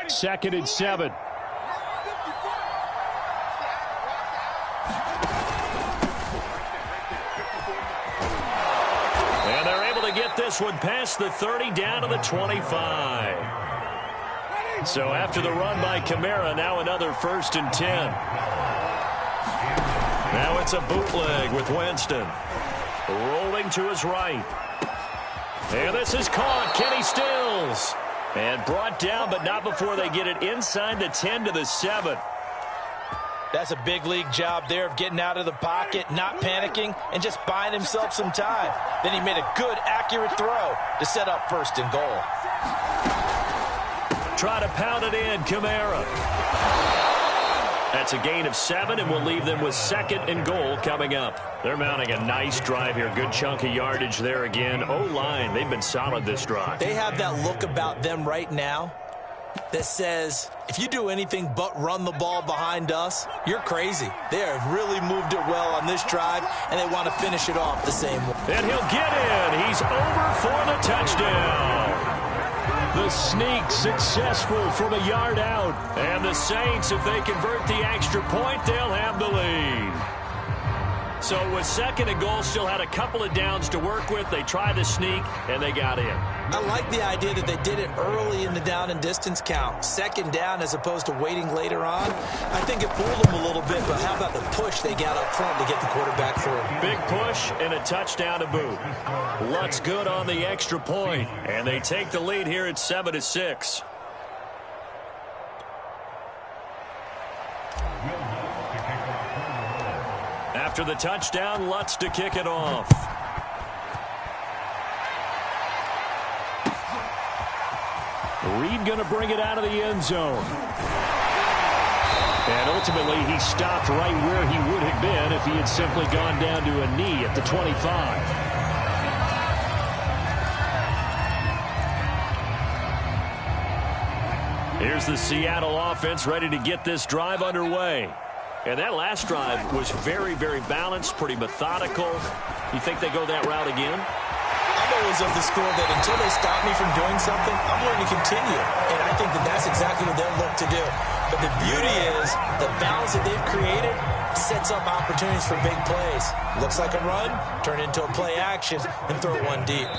2nd and 7. And they're able to get this one past the 30 down to the 25. So after the run by Kamara, now another 1st and 10. Now it's a bootleg with Winston. Rolling to his right. And this is caught. Kenny Stills. And brought down, but not before they get it inside the 10 to the 7. That's a big league job there of getting out of the pocket, not panicking, and just buying himself some time. Then he made a good, accurate throw to set up 1st and goal. Try to pound it in, Kamara. That's a gain of 7, and will leave them with 2nd and goal coming up. They're mounting a nice drive here. Good chunk of yardage there again. O-line, they've been solid this drive. They have that look about them right now that says, if you do anything but run the ball behind us, you're crazy. They have really moved it well on this drive, and they want to finish it off the same way. And he'll get in. He's over for the touchdown. The sneak successful from a yard out. And the Saints, if they convert the extra point, they'll have the lead. So with 2nd and goal, still had a couple of downs to work with. They tried the sneak, and they got in. I like the idea that they did it early in the down and distance count. 2nd down as opposed to waiting later on. I think it fooled them a little bit, but how about the push they got up front to get the quarterback through? Big push and a touchdown to boot. Luck's good on the extra point, and they take the lead here at 7-6. After the touchdown, Lutz to kick it off. Reed going to bring it out of the end zone. And ultimately, he stopped right where he would have been if he had simply gone down to a knee at the 25. Here's the Seattle offense ready to get this drive underway. And that last drive was very, very balanced, pretty methodical. You think they go that route again? I'm always of the school that until they stop me from doing something, I'm going to continue. And I think that that's exactly what they'll look to do. But the beauty is the balance that they've created sets up opportunities for big plays. Looks like a run, turn into a play action, and throw one deep.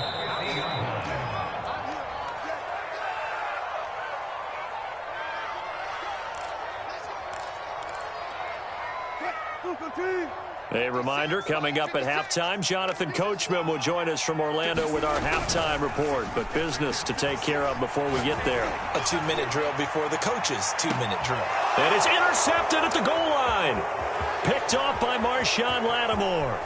A reminder, coming up at halftime, Jonathan Coachman will join us from Orlando with our halftime report. But business to take care of before we get there. A 2-minute drill before the coach's 2-minute drill. And it's intercepted at the goal line. Picked off by Marshawn Lattimore.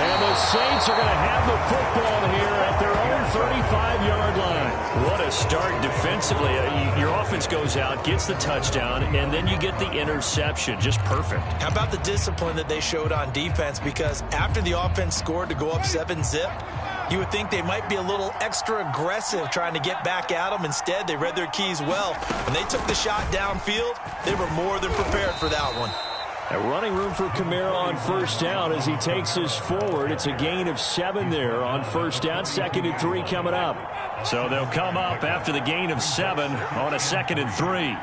And the Saints are going to have the football here at their own 35-yard line. What a start defensively. Your offense goes out, gets the touchdown, and then you get the interception. Just perfect. How about the discipline that they showed on defense? Because after the offense scored to go up 7-zip, you would think they might be a little extra aggressive trying to get back at them. Instead, they read their keys well. When they took the shot downfield, they were more than prepared for that one. A running room for Kamara on 1st down as he takes us forward. It's a gain of 7 there on 1st down. 2nd and 3 coming up. So they'll come up after the gain of 7 on a 2nd and 3.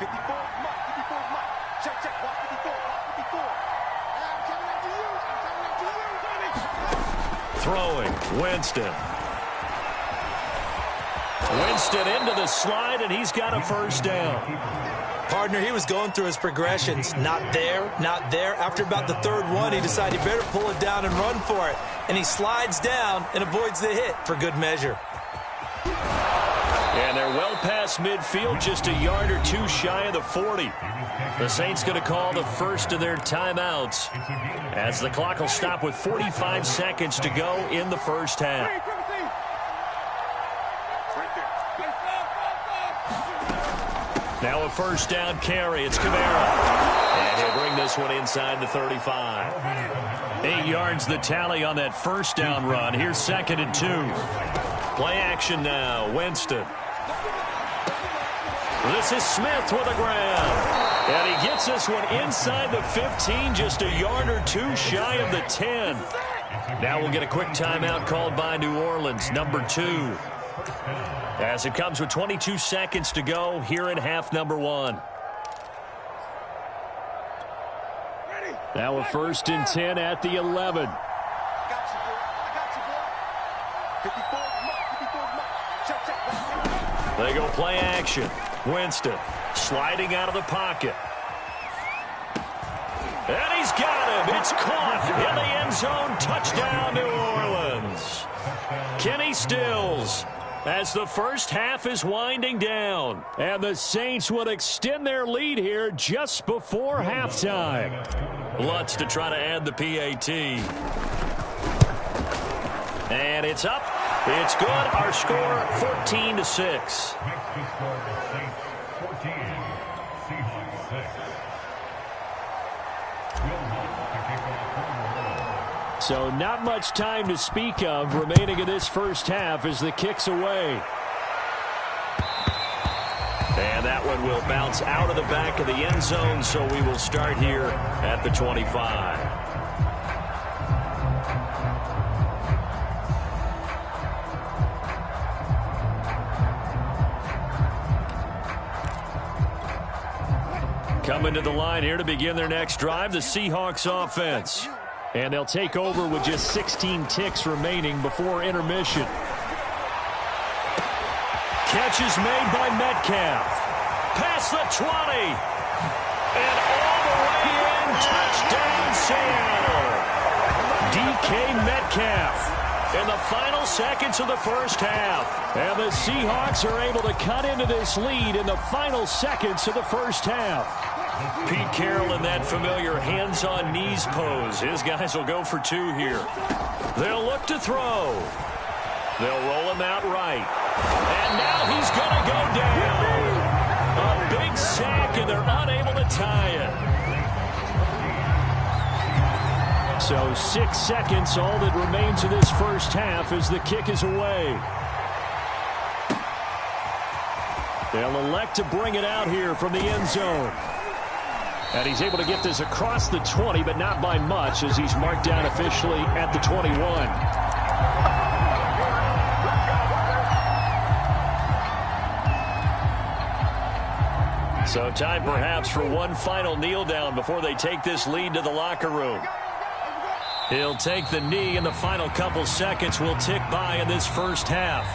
Throwing, Winston. Winston into the slide, and he's got a 1st down. Partner, he was going through his progressions. Not there, not there. After about the 3rd one, he decided he better pull it down and run for it. And he slides down and avoids the hit for good measure. And they're well past midfield, just a yard or 2 shy of the 40. The Saints going to call the first of their timeouts as the clock will stop with 45 seconds to go in the 1st half. Now a 1st down carry. It's Kamara. And he'll bring this one inside the 35. 8 yards the tally on that 1st down run. Here's 2nd and 2. Play action now. Winston. This is Smith with a grab. And he gets this one inside the 15, just a yard or 2 shy of the 10. Now we'll get a quick timeout called by New Orleans, number 2. As it comes with 22 seconds to go here in half number one. Now we're 1st and 10 at the 11. They go play action. Winston sliding out of the pocket. And he's got him. It's caught in the end zone. Touchdown, New Orleans. Kenny Stills as the first half is winding down. And the Saints would extend their lead here just before halftime. Lutz to try to add the PAT. And it's up. It's good. Our score 14-6. So not much time to speak of remaining in this first half as the kick's away. And that one will bounce out of the back of the end zone, so we will start here at the 25. Coming to the line here to begin their next drive, the Seahawks offense. And they'll take over with just 16 ticks remaining before intermission. Catch is made by Metcalf. Past the 20. And all the way in. Touchdown, Seattle. DK Metcalf in the final seconds of the first half. And the Seahawks are able to cut into this lead in the final seconds of the first half. Pete Carroll in that familiar hands-on knees pose. His guys will go for 2 here. They'll look to throw. They'll roll him out right. And now he's going to go down. A big sack, and they're unable to tie it. So 6 seconds, all that remains of this first half as the kick is away. They'll elect to bring it out here from the end zone. And he's able to get this across the 20, but not by much, as he's marked down officially at the 21. So time perhaps for one final kneel down before they take this lead to the locker room. He'll take the knee, and the final couple seconds will tick by in this first half.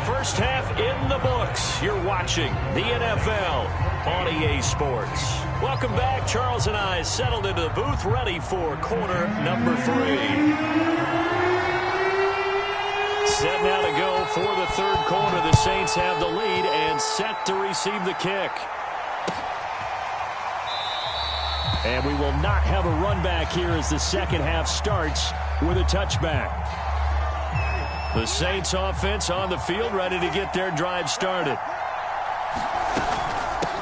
First half in the books. You're watching the NFL on EA Sports. Welcome back. Charles and I settled into the booth, ready for quarter number 3. Set now to go for the third quarter. The Saints have the lead and set to receive the kick. And we will not have a run back here as the second half starts with a touchback. The Saints offense on the field, ready to get their drive started.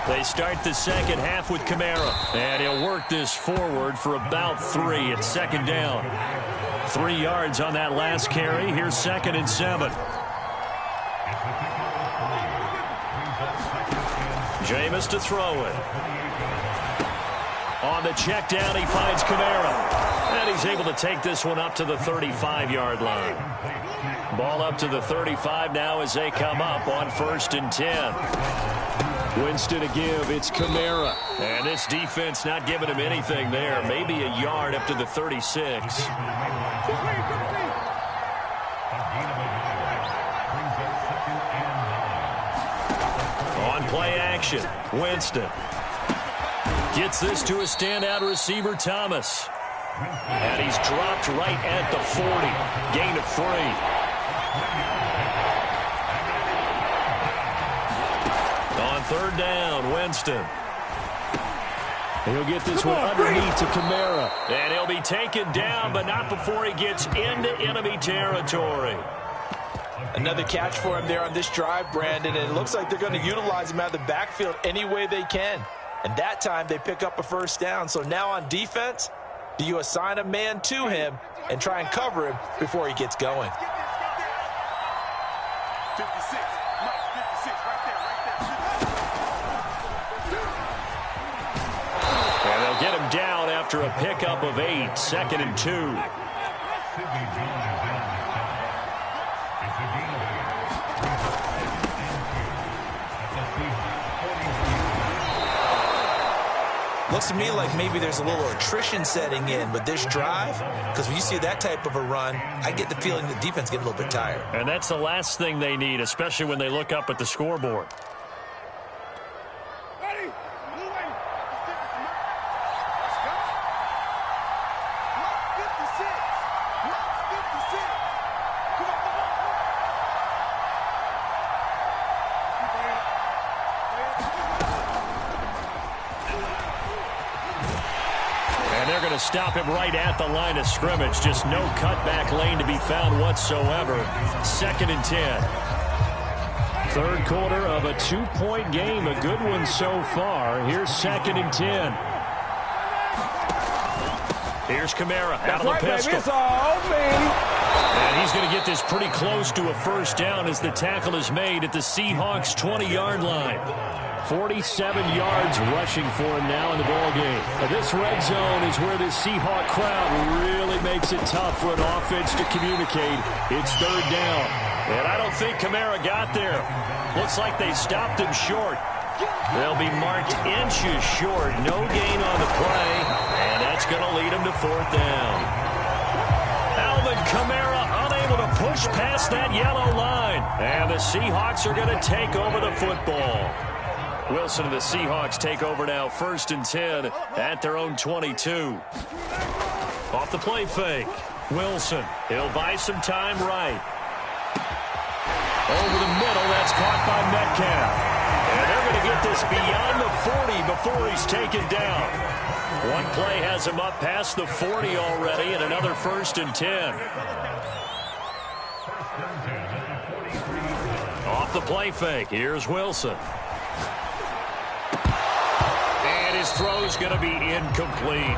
They start the second half with Kamara. And he'll work this forward for about 3. It's second down. 3 yards on that last carry. Here's 2nd and 7. Jameis to throw it. On the check down, he finds Kamara. And he's able to take this one up to the 35-yard line. Ball up to the 35 now as they come up on 1st and 10. Winston to give. It's Kamara. And this defense not giving him anything there. Maybe a yard up to the 36. On play action, Winston gets this to a standout receiver, Thomas. And he's dropped right at the 40. Gain of 3. On 3rd down, Winston. He'll get this one underneath to Kamara. And he'll be taken down, but not before he gets into enemy territory. Another catch for him there on this drive, Brandon, and it looks like they're going to utilize him out of the backfield any way they can. And that time they pick up a first down. So now on defense, do you assign a man to him and try and cover him before he gets going? 56, Mike, 56, right there. And they'll get him down after a pickup of 8, 2nd and 2. Looks to me like maybe there's a little attrition setting in with this drive, because when you see that type of a run, I get the feeling the defense getting a little bit tired. And that's the last thing they need, especially when they look up at the scoreboard. Ready? Blue lane. Let's go. Block 56. Block 56. Come on, come on. And they're going to stop him right at the line of scrimmage. Just no cutback lane to be found whatsoever. 2nd and 10. Third quarter of a 2-point game. A good one so far. Here's 2nd and 10. Here's Kamara out of the pistol. It's all me. And he's going to get this pretty close to a first down as the tackle is made at the Seahawks' 20-yard line. 47 yards rushing for him now in the ballgame. This red zone is where the Seahawk crowd really makes it tough for an offense to communicate. It's 3rd down. And I don't think Kamara got there. Looks like they stopped him short. They'll be marked inches short. No gain on the play. And that's going to lead him to 4th down. Alvin Kamara unable to push past that yellow line. And the Seahawks are going to take over the football. Wilson and the Seahawks take over now, 1st and 10 at their own 22. Off the play fake. Wilson, he'll buy some time right. Over the middle, that's caught by Metcalf. And they're going to get this beyond the 40 before he's taken down. One play has him up past the 40 already, and another 1st and 10. Off the play fake, here's Wilson. His throw's going to be incomplete.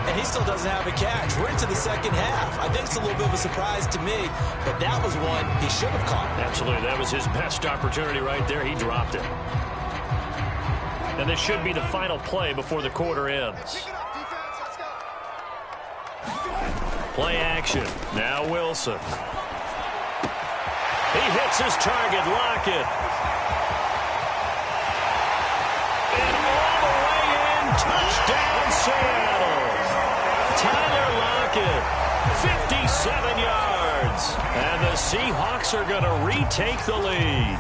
And he still doesn't have a catch. We're into the second half. I think it's a little bit of a surprise to me, but that was one he should have caught. Absolutely. That was his best opportunity right there. He dropped it. And this should be the final play before the quarter ends. Play action. Now Wilson. He hits his target. Lockett. Touchdown, Seattle. Tyler Lockett, 57 yards. And the Seahawks are going to retake the lead.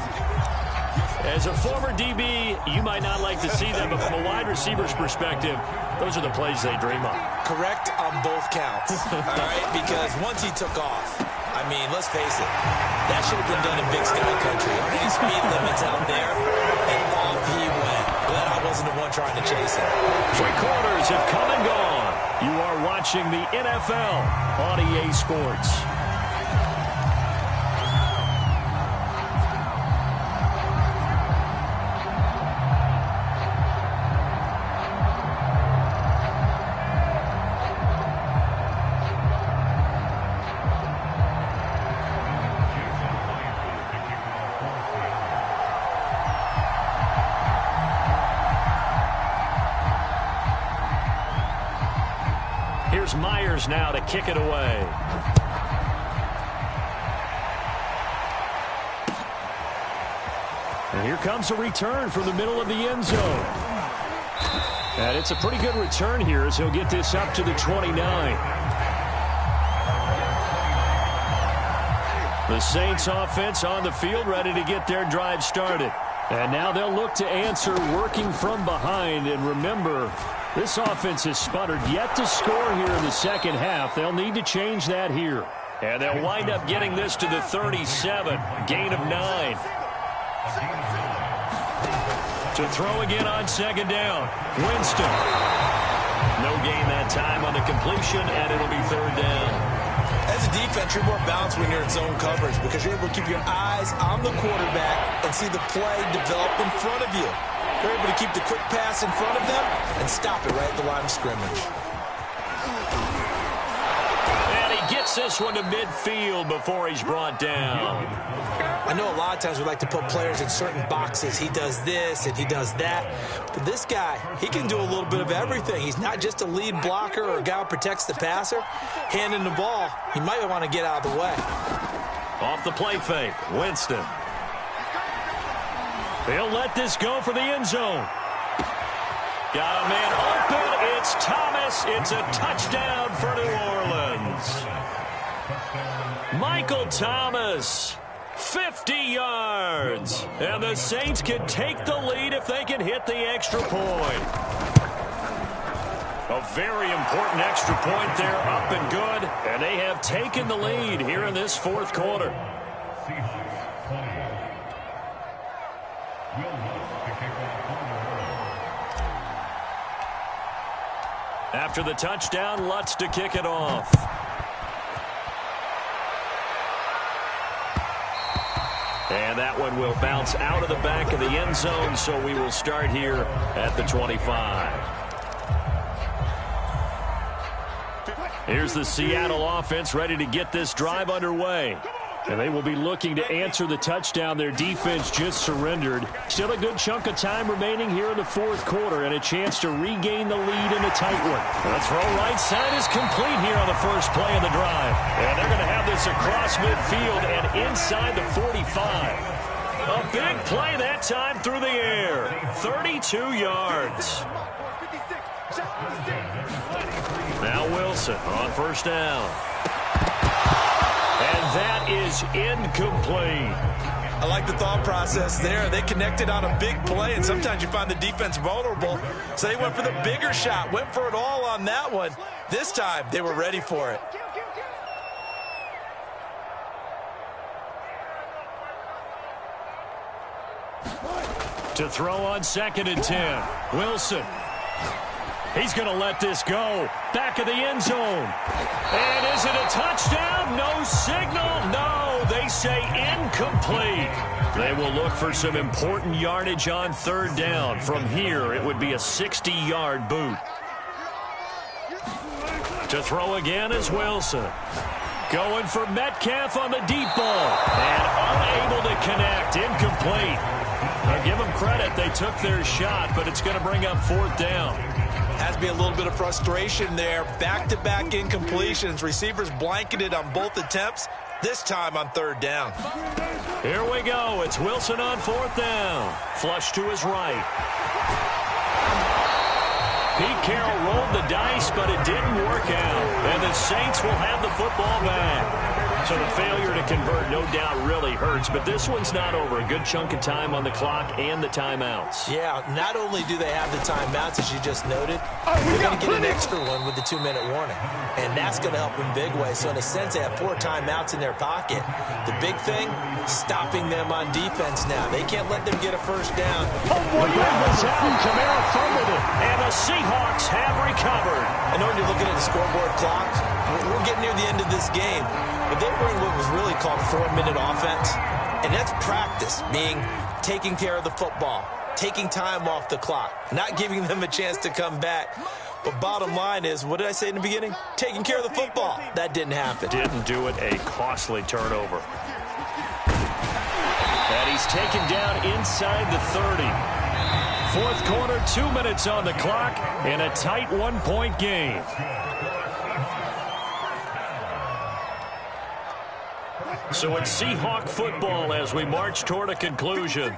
As a former DB, you might not like to see them, but from a wide receiver's perspective, those are the plays they dream of. Correct on both counts, all right? Because once he took off, I mean, let's face it, that should have been done in Big Sky Country. Any speed limits out there, and off he went. Glad I wasn't the one trying to chase him. 3 quarters have come and gone. You are watching the NFL on EA Sports. Here's Myers now to kick it away. And here comes a return from the middle of the end zone. And it's a pretty good return here as he'll get this up to the 29. The Saints offense on the field ready to get their drive started. And now they'll look to answer working from behind. And remember, this offense has sputtered yet to score here in the second half. They'll need to change that here. And they'll wind up getting this to the 37. Gain of 9. To throw again on second down. Winston. No gain that time on the completion, and it'll be 3rd down. As a defense, you're more balanced when you're in zone coverage because you're able to keep your eyes on the quarterback and see the play develop in front of you. You're able to keep the quick pass in front of them and stop it right at the line of scrimmage. And he gets this one to midfield before he's brought down. I know a lot of times we like to put players in certain boxes. He does this and he does that. But this guy, he can do a little bit of everything. He's not just a lead blocker or a guy who protects the passer. Handing the ball, he might want to get out of the way. Off the play fake, Winston. He'll let this go for the end zone. Got a man open. It's Thomas. It's a touchdown for New Orleans. Michael Thomas, 50 yards. And the Saints can take the lead if they can hit the extra point. A very important extra point there, up and good. And they have taken the lead here in this fourth quarter. After the touchdown, Lutz to kick it off. And that one will bounce out of the back of the end zone, so we will start here at the 25. Here's the Seattle offense ready to get this drive underway. And they will be looking to answer the touchdown their defense just surrendered. Still a good chunk of time remaining here in the fourth quarter and a chance to regain the lead in a tight one. The throw right side is complete here on the first play of the drive. And they're going to have this across midfield and inside the 45. A big play that time through the air. 32 yards. Now Wilson on first down. And that is incomplete. I like the thought process there. They connected on a big play, and sometimes you find the defense vulnerable. So they went for the bigger shot, went for it all on that one. This time, they were ready for it. To throw on 2nd and 10. Wilson. He's going to let this go. Back of the end zone. And is it a touchdown? No signal. No, they say incomplete. They will look for some important yardage on 3rd down. From here, it would be a 60-yard boot. To throw again is Wilson. Going for Metcalf on the deep ball. And unable to connect. Incomplete. Now give them credit. They took their shot, but it's going to bring up 4th down. Has to be a little bit of frustration there. Back-to-back incompletions. Receivers blanketed on both attempts, this time on 3rd down. Here we go. It's Wilson on 4th down. Flush to his right. Pete Carroll rolled the dice, but it didn't work out. And the Saints will have the football back. So the failure to convert, no doubt, really hurts. But this one's not over. A good chunk of time on the clock and the timeouts. Yeah, not only do they have the timeouts, as you just noted, they're going to get an extra one with the 2-minute warning. And that's going to help in big way. So in a sense, they have 4 timeouts in their pocket. The big thing, stopping them on defense now. They can't let them get a first down. The ball was out. Camara fumbled it. And the Seahawks have recovered. I know when you're looking at the scoreboard clock, we're getting near the end of this game. But they were in what was really called 4-minute offense. And that's practice, meaning taking care of the football, taking time off the clock, not giving them a chance to come back. But bottom line is, what did I say in the beginning? Taking care of the football. That didn't happen. Didn't do it. A costly turnover. And he's taken down inside the 30. Fourth quarter, 2 minutes on the clock in a tight 1-point game. So it's Seahawk football as we march toward a conclusion.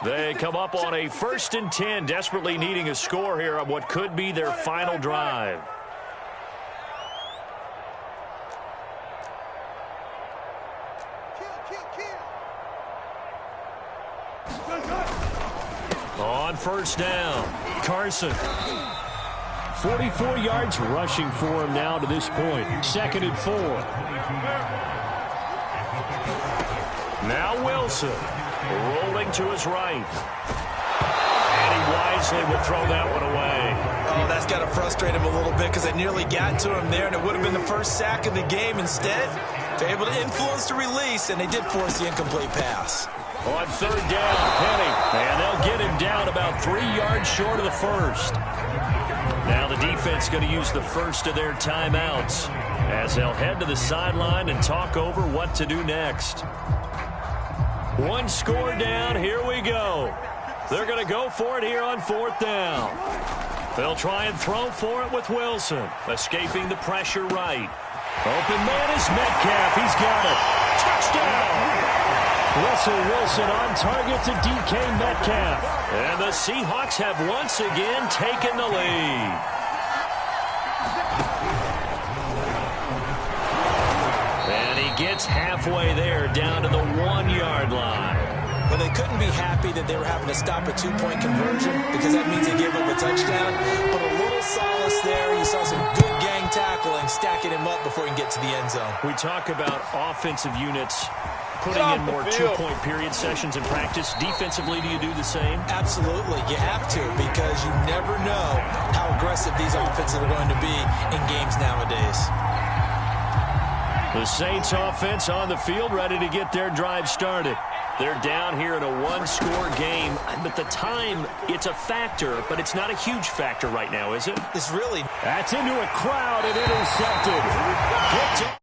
They come up on a 1st and 10, desperately needing a score here on what could be their final drive. On first down, Carson. 44 yards rushing for him now to this point. 2nd and 4. Now Wilson, rolling to his right. And he wisely would throw that one away. Oh, that's got to frustrate him a little bit because they nearly got to him there, and it would have been the first sack of the game. Instead, they're able to influence the release, and they did force the incomplete pass. On 3rd down, Penny. And they'll get him down about 3 yards short of the first. Now the defense going to use the first of their timeouts as they'll head to the sideline and talk over what to do next. 1 score down. Here we go. They're going to go for it here on 4th down. They'll try and throw for it with Wilson. Escaping the pressure right. Open man is Metcalf. He's got it. Touchdown. Russell Wilson on target to DK Metcalf. And the Seahawks have once again taken the lead. And he gets halfway there, down to the 1-yard line. Well, they couldn't be happy that they were having to stop a 2-point conversion because that means they gave up a touchdown. But a little solace there. You saw some good gang tackling, stacking him up before he can get to the end zone. We talk about offensive units putting in more 2-point period sessions in practice. Defensively, do you do the same? Absolutely. You have to, because you never know how aggressive these offenses are going to be in games nowadays. The Saints offense on the field, ready to get their drive started. They're down here in a 1-score game, but the time, it's a factor, but it's not a huge factor right now, is it? It's really... That's into a crowd and intercepted.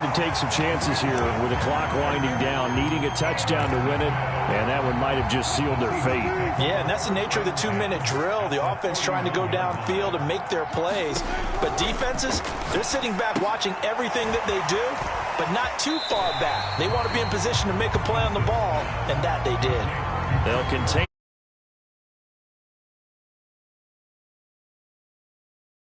To take some chances here with the clock winding down, needing a touchdown to win it, and that one might have just sealed their fate. Yeah, and that's the nature of the 2-minute drill. The offense trying to go downfield and make their plays. But defenses, they're sitting back watching everything that they do, but not too far back. They want to be in position to make a play on the ball, and that they did. They'll continue.